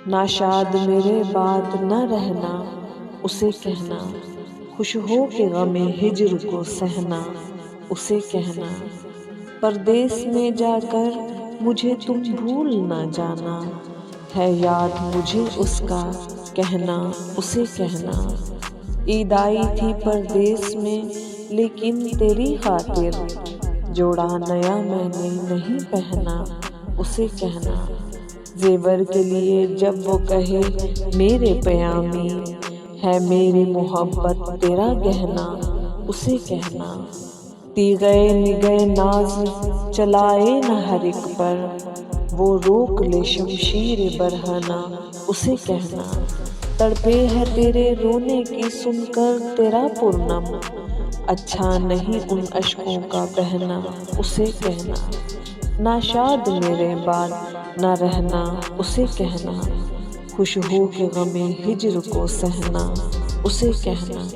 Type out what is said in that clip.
नाशाद मेरे बाद न रहना, उसे कहना। खुश हो के गमे हिज्र को सहना, उसे कहना। परदेस में जाकर मुझे तुम भूल न जाना, है याद मुझे उसका कहना, उसे कहना। ईद आई थी परदेस में लेकिन तेरी खातिर, जोड़ा नया मैंने नहीं पहना, उसे कहना। ज़ेवर के लिए जब वो कहे मेरे प्यामी, है मेरी मोहब्बत तेरा गहना, उसे कहना। तीगे निगए नाज चलाए न हर एक पर, वो रोक ले शमशीर बरहना, उसे कहना। तड़पे है तेरे रोने की सुनकर तेरा पुरनम, अच्छा नहीं उन अश्कों का बहना, उसे कहना। नाशाद मेरे बाद न रहना, उसे कहना। खुश हो के गमे हिज्र को सहना, उसे कहना।